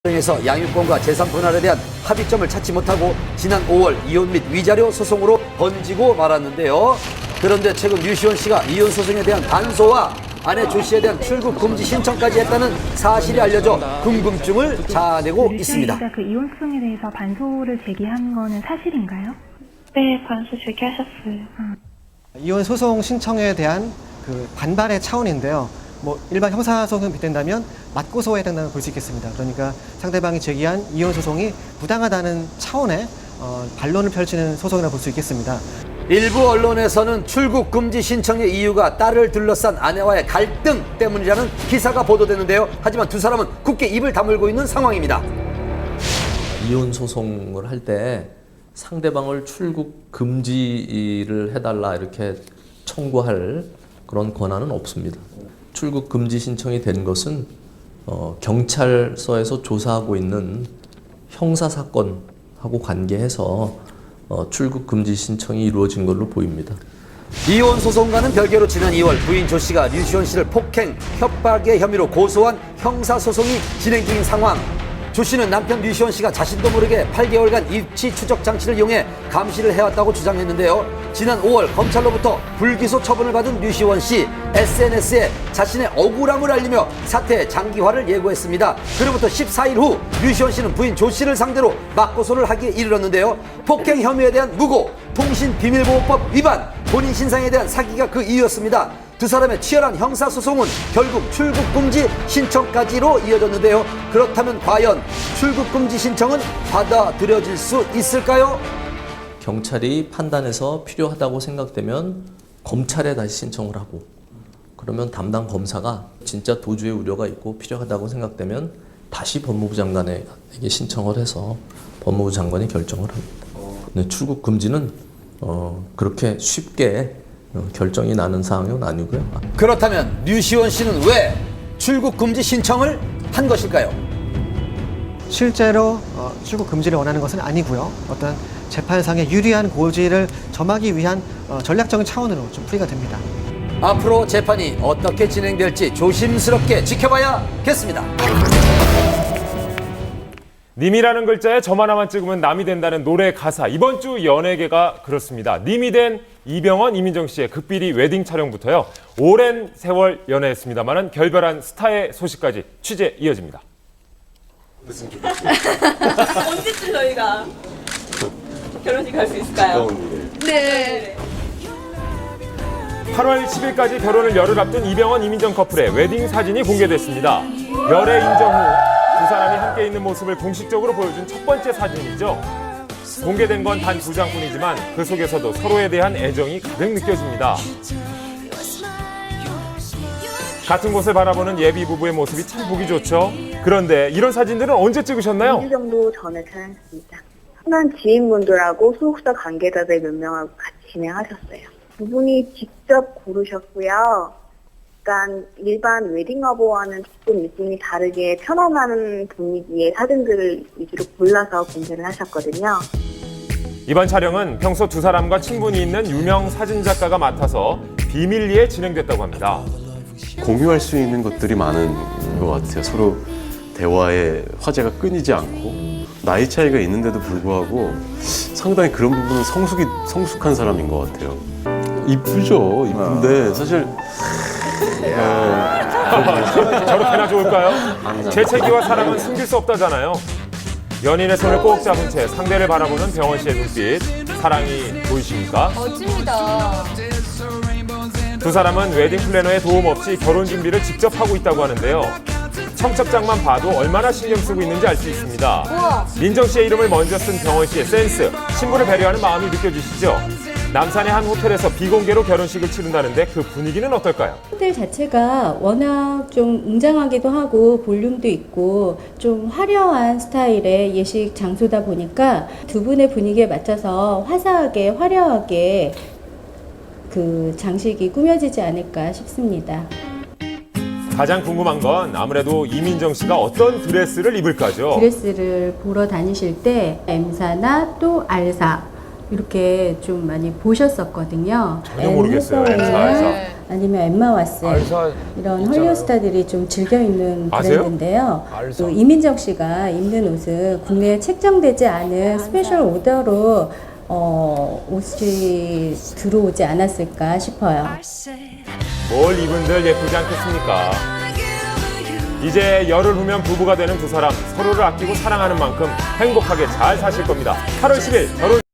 에서 양육권과 재산 분할에 대한 합의점을 찾지 못하고 지난 5월 이혼 및 위자료 소송으로 번지고 말았는데요. 그런데 최근 류시원 씨가 이혼 소송에 대한 반소와 아내 조 씨에 대한 출국 금지 신청까지 했다는 사실이 알려져 궁금증을 자아내고 있습니다. 씨가 그 이혼 소송에 대해서 반소를 제기한 거는 사실인가요? 네, 반소 제기하셨어요. 이혼 소송 신청에 대한 그 반발의 차원인데요. 일반 형사소송에 빗댄다면 맞고소해야 된다고 볼 수 있겠습니다. 그러니까 상대방이 제기한 이혼 소송이 부당하다는 차원의 반론을 펼치는 소송이라고 볼 수 있겠습니다. 일부 언론에서는 출국 금지 신청의 이유가 딸을 둘러싼 아내와의 갈등 때문이라는 기사가 보도되는데요. 하지만 두 사람은 굳게 입을 다물고 있는 상황입니다. 이혼 소송을 할 때 상대방을 출국 금지를 해달라 이렇게 청구할 그런 권한은 없습니다. 출국 금지 신청이 된 것은 경찰서에서 조사하고 있는 형사 사건하고 관계해서 출국 금지 신청이 이루어진 걸로 보입니다. 이혼 소송과는 별개로 지난 2월 부인 조 씨가 류시원 씨를 폭행, 협박의 혐의로 고소한 형사 소송이 진행 중인 상황. 조 씨는 남편 류시원 씨가 자신도 모르게 8개월간 입치 추적 장치를 이용해 감시를 해왔다고 주장했는데요. 지난 5월 검찰로부터 불기소 처분을 받은 류시원 씨, SNS에 자신의 억울함을 알리며 사태의 장기화를 예고했습니다. 그로부터 14일 후 류시원 씨는 부인 조 씨를 상대로 맞고소를 하기에 이르렀는데요. 폭행 혐의에 대한 무고, 통신비밀보호법 위반, 본인 신상에 대한 사기가 그 이유였습니다. 두 사람의 치열한 형사소송은 결국 출국금지 신청까지로 이어졌는데요. 그렇다면 과연 출국금지 신청은 받아들여질 수 있을까요? 경찰이 판단해서 필요하다고 생각되면 검찰에 다시 신청을 하고, 그러면 담당 검사가 진짜 도주의 우려가 있고 필요하다고 생각되면 다시 법무부 장관에게 신청을 해서 법무부 장관이 결정을 합니다. 근데 출국 금지는 그렇게 쉽게 결정이 나는 사항은 아니고요. 그렇다면 류시원 씨는 왜 출국 금지 신청을 한 것일까요? 실제로 출국 금지를 원하는 것은 아니고요. 어떤 재판상의 유리한 고지를 점하기 위한 전략적인 차원으로 좀 풀이가 됩니다. 앞으로 재판이 어떻게 진행될지 조심스럽게 지켜봐야겠습니다. 님이라는 글자에 점 하나만 찍으면 남이 된다는 노래 가사. 이번 주 연예계가 그렇습니다. 님이 된 이병헌, 이민정 씨의 극비리 웨딩 촬영부터요. 오랜 세월 연애했습니다마는 결별한 스타의 소식까지 취재 이어집니다. 언제쯤 저희가 결혼식 갈 수 있을까요? 네. 8월 10일까지 결혼을 열흘 앞둔 이병헌, 이민정 커플의 웨딩 사진이 공개됐습니다. 열애 인정 후 두 사람이 함께 있는 모습을 공식적으로 보여준 첫 번째 사진이죠. 공개된 건 단 2장뿐이지만 그 속에서도 서로에 대한 애정이 가득 느껴집니다. 같은 곳을 바라보는 예비 부부의 모습이 참 보기 좋죠. 그런데 이런 사진들은 언제 찍으셨나요? 2주 정도 전에 촬영했습니다. 친한 지인분들하고 소속사 관계자들 몇 명하고 같이 진행하셨어요. 두 분이 직접 고르셨고요. 약간 일반 웨딩화보와는 조금 느낌이 다르게 편안한 분위기의 사진들을 위주로 골라서 공개를 하셨거든요. 이번 촬영은 평소 두 사람과 친분이 있는 유명 사진작가가 맡아서 비밀리에 진행됐다고 합니다. 공유할 수 있는 것들이 많은 것 같아요. 서로 대화에 화제가 끊이지 않고 나이 차이가 있는데도 불구하고 상당히 그런 부분은 성숙한 사람인 것 같아요. 이쁘죠. 이쁜데 사실 저렇게나 좋을까요? 재채기와 사랑은 숨길 수 없다잖아요. 연인의 손을 꼭 잡은 채 상대를 바라보는 병헌 씨의 눈빛, 사랑이 보이십니까? 멋집니다. 두 사람은 웨딩 플래너의 도움 없이 결혼 준비를 직접 하고 있다고 하는데요. 청첩장만 봐도 얼마나 신경 쓰고 있는지 알 수 있습니다. 우와. 민정 씨의 이름을 먼저 쓴 병헌 씨의 센스, 신부를 배려하는 마음이 느껴지시죠? 남산의 한 호텔에서 비공개로 결혼식을 치른다는데 그 분위기는 어떨까요? 호텔 자체가 워낙 좀 웅장하기도 하고 볼륨도 있고 좀 화려한 스타일의 예식 장소다 보니까 두 분의 분위기에 맞춰서 화사하게 화려하게 그 장식이 꾸며지지 않을까 싶습니다. 가장 궁금한 건 아무래도 이민정 씨가 어떤 드레스를 입을까죠? 드레스를 보러 다니실 때 M사나 또 R사 이렇게 좀 많이 보셨었거든요. 전혀 모르겠어요. M사, R사. 아니면 엠마 왓슨 알사 이런 있잖아요. 헐리우드 스타들이 좀 즐겨 입는 아세요? 브랜드인데요. 알사. 또 이민정 씨가 입는 옷은 국내에 책정되지 않은 스페셜 오더로 옷이 들어오지 않았을까 싶어요. 뭘 입은들 예쁘지 않겠습니까? 이제 열흘 후면 부부가 되는 두 사람 서로를 아끼고 사랑하는 만큼 행복하게 잘 사실 겁니다. 8월 10일 결혼